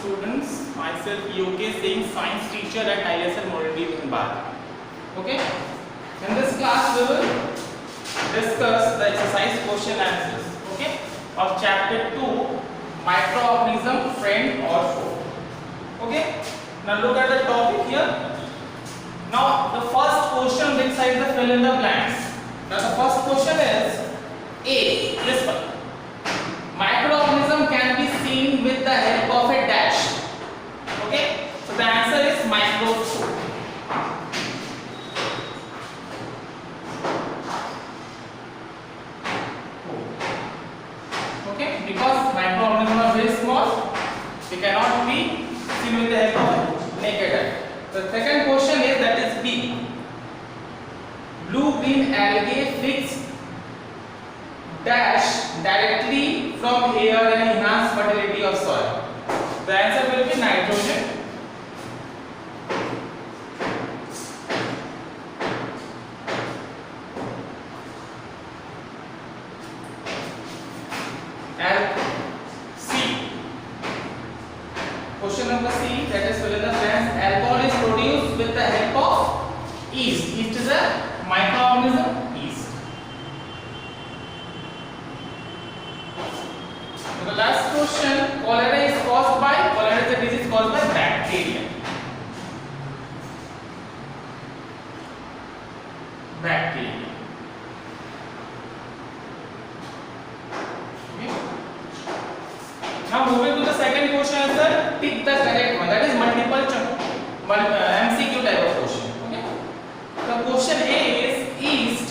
students, myself EOK, saying science teacher at ISL Modality Bharat. Okay, in this class we will discuss the exercise question answers, okay, of chapter 2, microorganism, friend or foe. Okay, now look at the topic here. Now the first question which side the fill in the blanks. Now the first question is A, this one. Microorganism can be seen with the help of a dash. Okay, so the answer is microscope. Okay, because microorganisms are very small, they cannot be seen with the help of naked eye. The second question is, that is B. Blue-green algae fix dash directly from air and enhance fertility of soil. The answer will be nitrogen. And C. Question number C, that is fill in the blanks. Alcohol is produced with the help of yeast. Yeast is a microorganism. Yeast. The last question, cholera is caused by, cholera is a disease caused by bacteria. Bacteria. Okay. Now moving to the second question answer, pick the correct one. That is multiple MCQ type of question. Okay. The question A is, yeast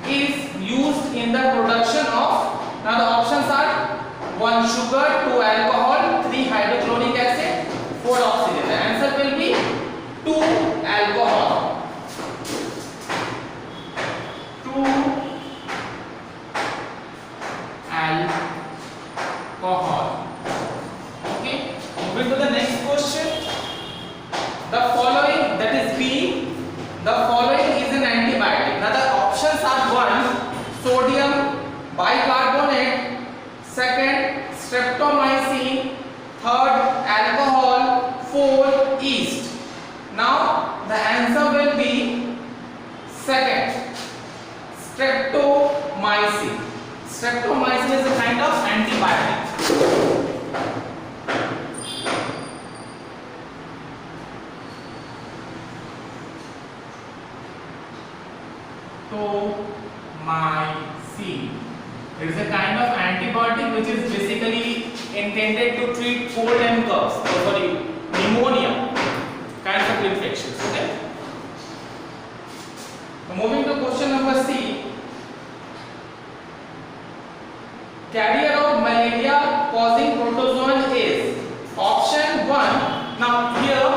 is used in the production of, now the options are 1 sugar, 2 alcohol, 3 hydrochloric acid, 4 oxygen. The answer will be 2 alcohol. 2 alcohol. Okay. Moving to the next question. The following, that is B. The following is an antibiotic. Now the options are 1 sodium bicarbonate, second streptomycin, third alcohol, 4 yeast. Now the answer will be second, streptomycin. Streptomycin is a kind of antibiotic. Streptomycin. It is a kind of antibiotic which is basically intended to treat cold and coughs, pneumonia, kinds of infections. Okay. So moving to question number C. Carrier of malaria causing protozoan is option 1. Now here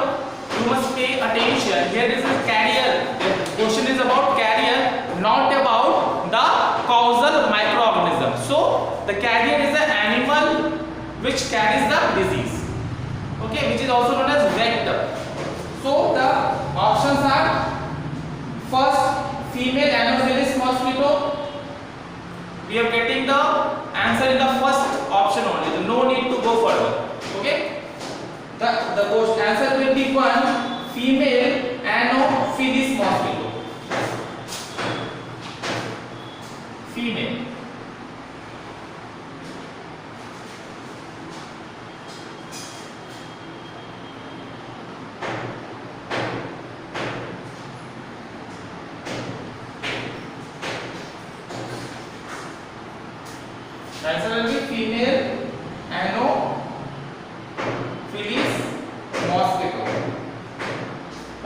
you must pay attention. Here this is carrier. The question is about carrier, not about the causal microorganism. So the carrier is an animal which carries the disease. Okay, which is also known as vector. So the options are first, female Anopheles mosquito. We are getting the answer in the first option only. No need to go further. Okay. The answer will be 1, female Anopheles mosquito. Female. The answer will be female Anopheles mosquito.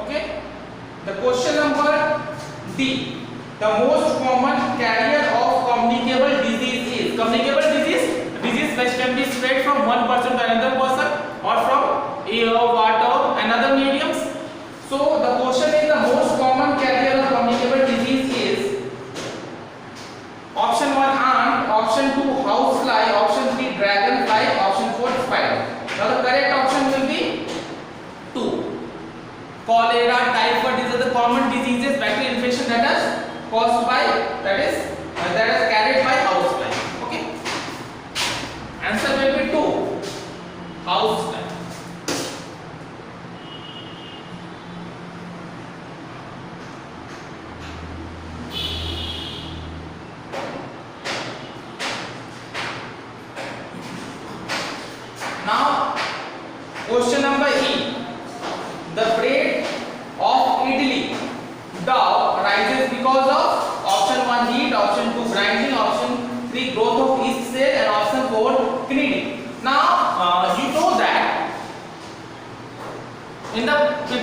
Okay. The question number D. The most common carrier of communicable disease is, communicable disease, disease which can be spread from one person to another person or from air, water and other mediums. So the question is, the most common carrier of communicable disease is option 1 ant, option 2 housefly, option 3 dragonfly, option 4 spider. Now the correct option will be 2. Cholera, typhoid, these are the common diseases, bacterial infection that is caused by, that is carried by housefly. Okay. Answer will be 2. Housefly.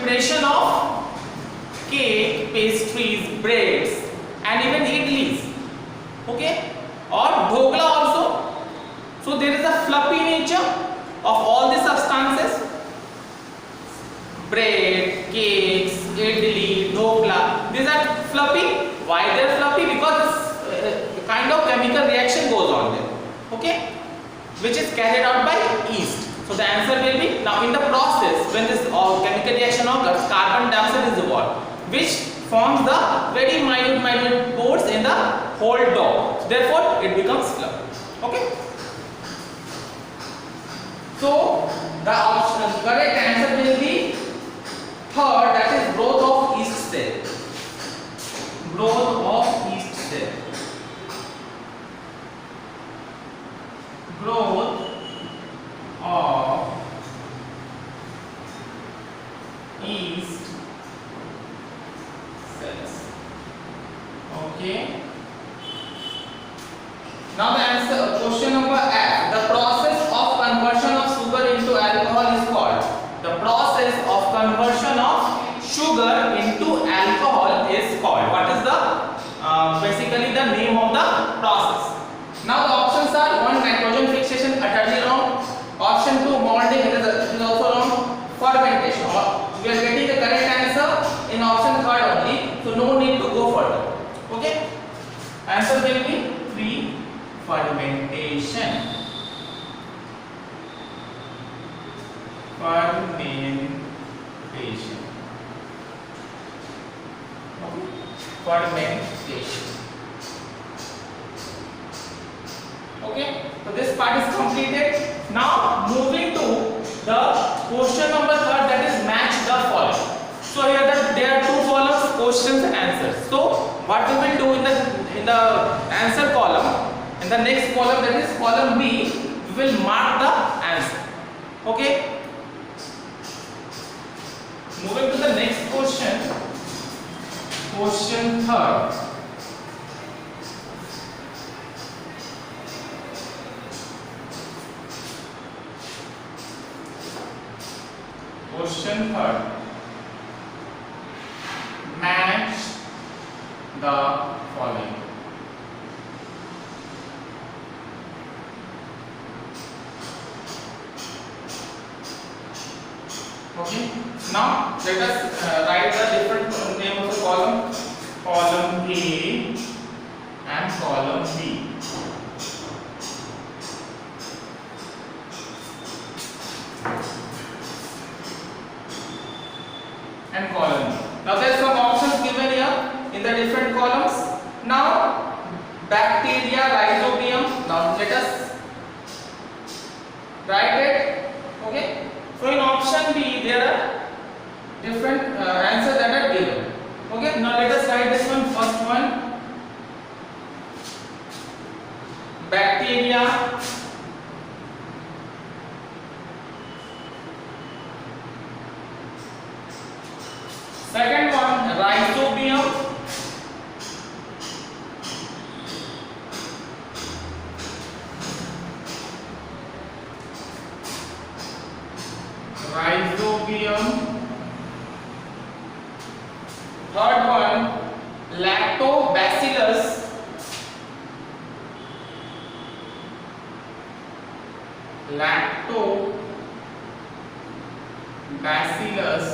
preparation of cake, pastries, breads, and even idlis. Okay, or dhokla also. So there is a fluffy nature of all the substances. Bread, cakes, idli, dhokla. These are fluffy. Why they are fluffy? Because this kind of chemical reaction goes on there. Okay, which is carried out by yeast. So the answer will be, now in the process when this chemical reaction occurs, carbon dioxide is evolved, which forms the very minute pores in the whole dough. Therefore, it becomes fluffy. Okay. So the correct answer will be third, that is growth of yeast cell. Growth of yeast cell. Growth of yeast cells. Okay. Now the answer, question number F. The process of conversion of sugar into alcohol is called. The process of conversion of sugar into alcohol is called. What is the basically the name of the process? Now the options are: 1. Nitrogen fixation, utterly wrong. Option 2. Molding, it is also wrong. Fermentation. We are getting the correct answer in option 3rd only, so no need to go further. Okay. Answer will be 3. Fermentation. Fermentation. Okay. Fermentation. Okay, so this part is completed. Now moving to the question number 3rd, that is match the following. So here there are 2 columns, questions and answers. So what we will do in the answer column, in the next column, that is column B, we will mark the answer. Okay. Moving to the next question, question 3rd. Question 3rd. Match the following. Okay. Now let us write the different name of the column. Column A and column B. And column B. Now there are some options given here in the different columns. Now bacteria, rhizobium. Now let us write it. Okay. So in option B there are different answers that are given. Okay. Now let us write this one. First one, bacteria. Second one, rhizobium. Rhizobium. Third one, lactobacillus. Lactobacillus.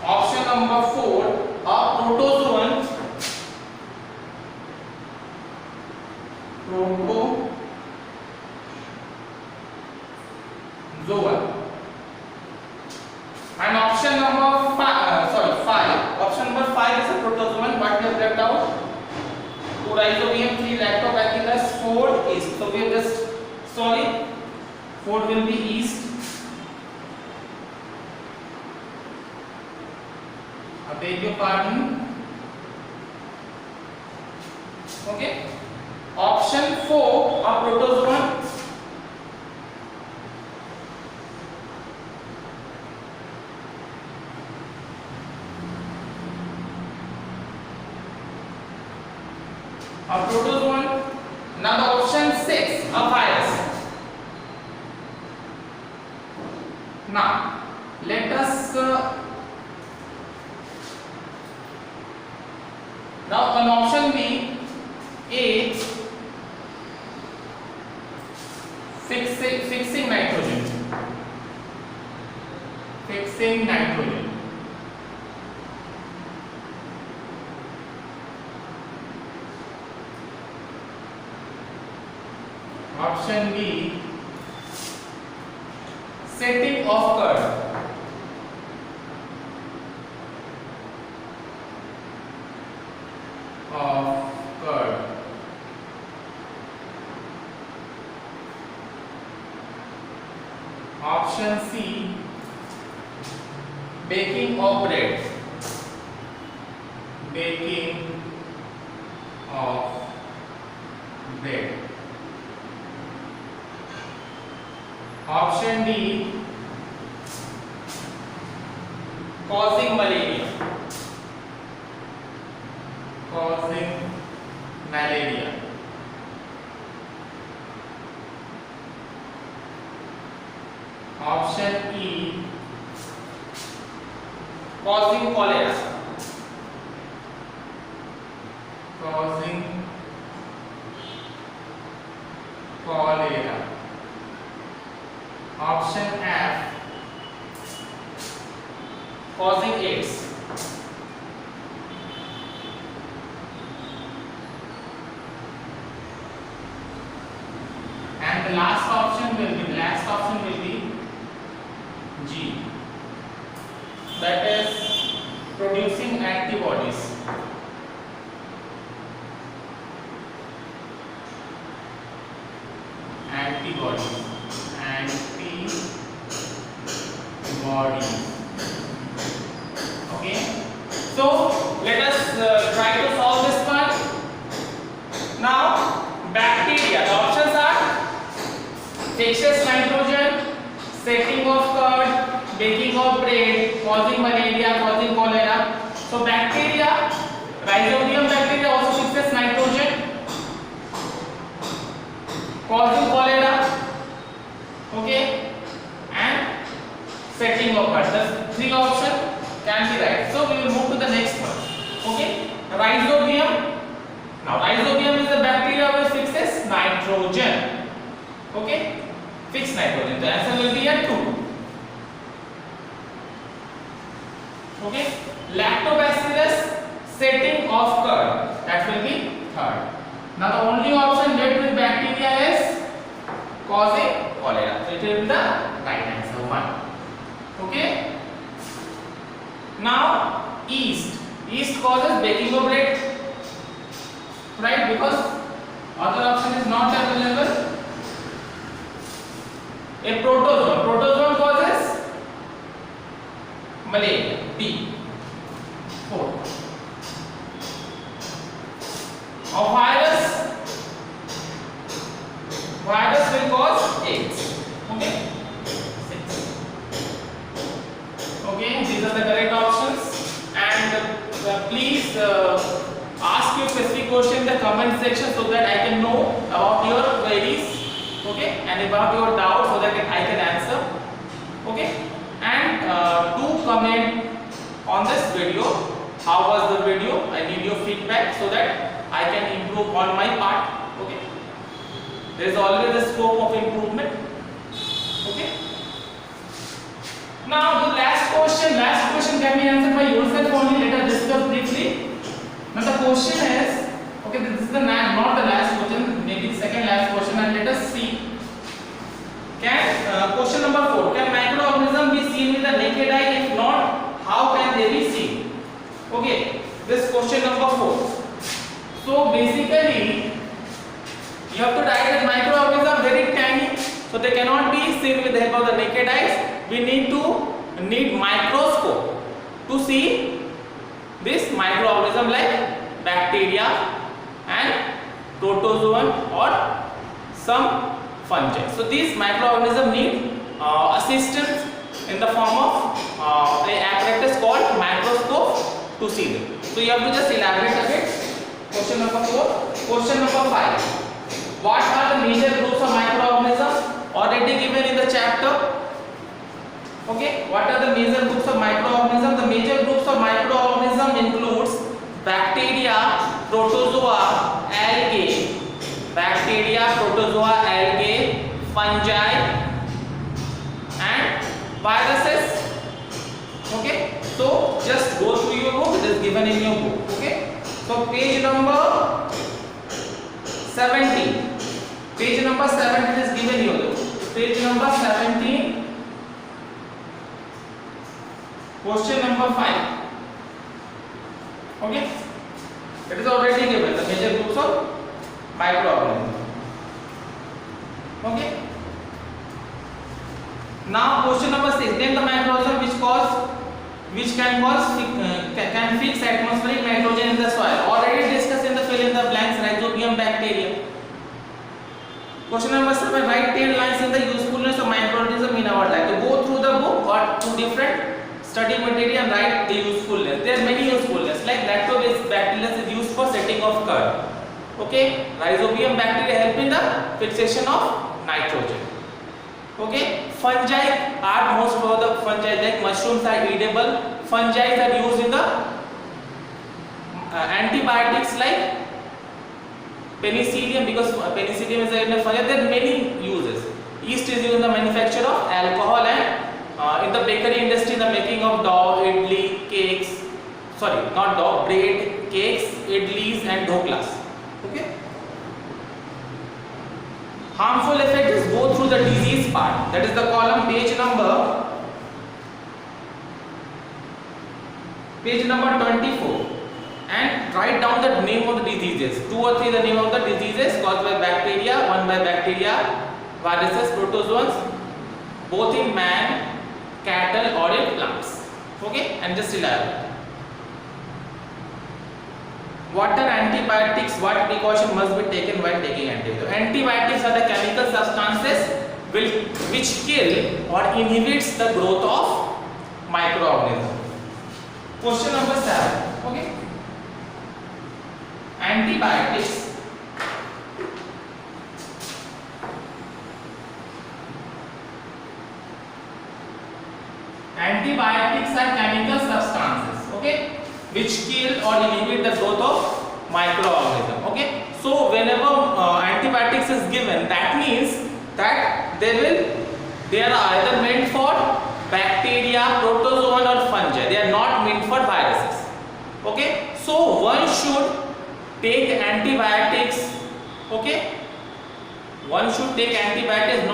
Option number 4, a protozoan. Protozoan. And option number 5. Option number 5 is a protozoan, but we have left out 2 rhizobium, 3 lactobacillus, 4 yeast. So we have just, sorry, 4 will be yeast. I beg your pardon. Okay. Option 4, a protozoan. A protozoan. Now the option 6, a virus. Now let us now on option B, A, fixing nitrogen. Fixing nitrogen. Option B, setting of curd. Of curd. Option C, baking of bread. Baking of bread. Option D, causing malaria. Causing malaria. Option E, causing cholera. Causing cholera. Option F, causing AIDS. And the last option will be G, that is producing antibodies. Antibodies. Okay, so let us try to solve this one. Now bacteria, the options are fixes nitrogen, setting of curd, baking of bread, causing malaria, causing cholera. So bacteria, Rhizodium bacteria also fixes nitrogen, causing cholera, okay, and setting of curd. The three options can be right. So we will move to the next one. Okay, Rhizodium. Now Rhizodium is the bacteria which fixes nitrogen. Okay, fix nitrogen. The answer will be at 2. Okay, Lactobacillus, setting of curd. That will be 3rd. Now the only option left with bacteria is causing cholera. So it will be the right answer 1. Okay. Now yeast. Yeast causes baking of bread. Right, because other option is not available. A protozoan. Protozoan causes malaria. B. 4. A virus. Virus will cause AIDS. Okay. 6. Okay, these are the correct options. And please ask your specific question in the comment section so that I can know about your queries, okay, and about your doubts so that I can answer, okay. And do comment on this video. How was the video? I need your feedback so that I can improve on my part, okay. There is always a scope of improvement, okay. Now the last question can be answered by yourself only. Let us discuss briefly. Now the question is, okay, this is the not the last question, maybe second last question, and let us see. Can question number 4, can microorganism be seen with the naked eye? If not, how can they be seen? Okay, this question number 4. So basically, you have to write that microorganisms are very tiny, so they cannot be seen with the help of the naked eyes. We need microscope to see this microorganism like bacteria and protozoan or some fungi. So these microorganisms need assistance in the form of an apparatus called microscope to see them. So you have to just elaborate a bit. Question number 4. Question number 5. What are the major groups of microorganisms? Already given in the chapter Okay, what are the major groups of microorganisms? The major groups of microorganisms includes bacteria, protozoa, algae, fungi, and viruses. Okay, so just go through your book. It is given in your book. Okay, so page number 17. Page number 17 is given here. Page number 17. Question number 5. Okay, it is already given the major groups of microorganisms. Okay. Now question number 6. Name the microorganism which can fix atmospheric nitrogen in the soil. Already discussed in the fill in the blanks. Rhizobium bacteria. Question number 7. Write 10 lines in the usefulness of microorganism in our life. To go through the book or two different study material and write the usefulness. There are many usefulness like lactobacillus bacillus is used for setting of curd. Okay, rhizobium bacteria help in the fixation of nitrogen. Okay, fungi are most of the fungi like mushrooms are edible. Fungi are used in the antibiotics like penicillium, because penicillium is a fungi. There are many uses. Yeast is used in the manufacture of alcohol and in the bakery industry, the making of dough, idli, cakes, not dough, bread, cakes, idlis and dhoklas. Okay. Harmful effect is go through the disease part. That is the column page number 24, and write down the name of the diseases. 2 or 3 the name of the diseases caused by bacteria, 1 by bacteria, viruses, protozoans, both in man, cattle or in plants. Okay, and just elaborate. What are antibiotics? What precaution must be taken while taking antibiotics? Antibiotics are the chemical substances which kill or inhibits the growth of microorganisms. Question number 7. Okay. Antibiotics. Antibiotics are chemical substances, okay, which kill or inhibit the growth of microorganism. Okay, so whenever antibiotics is given, that means that they are either meant for bacteria, protozoan or fungi. They are not meant for viruses. Okay, so one should take antibiotics. Okay, one should take antibiotics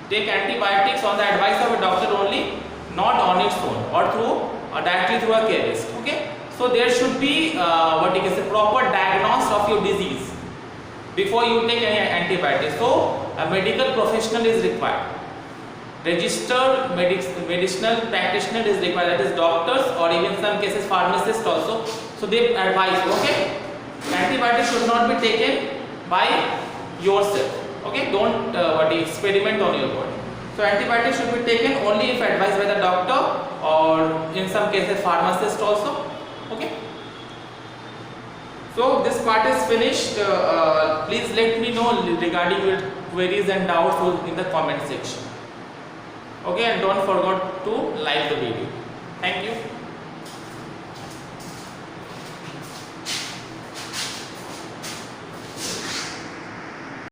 take antibiotics on the advice of a doctor only, not on its own or directly through a chemist. Okay, so there should be proper diagnosis of your disease before you take any antibiotics. So a medical professional is required. Registered medicinal practitioner is required, that is doctors or even in some cases pharmacists also. So they advise. Okay, antibiotics should not be taken by yourself. Okay, don't experiment on your body. So antibiotics should be taken only if advised by the doctor or in some cases pharmacist also. Okay. So this part is finished. Please let me know regarding your queries and doubts in the comment section. Okay, and don't forget to like the video. Thank you.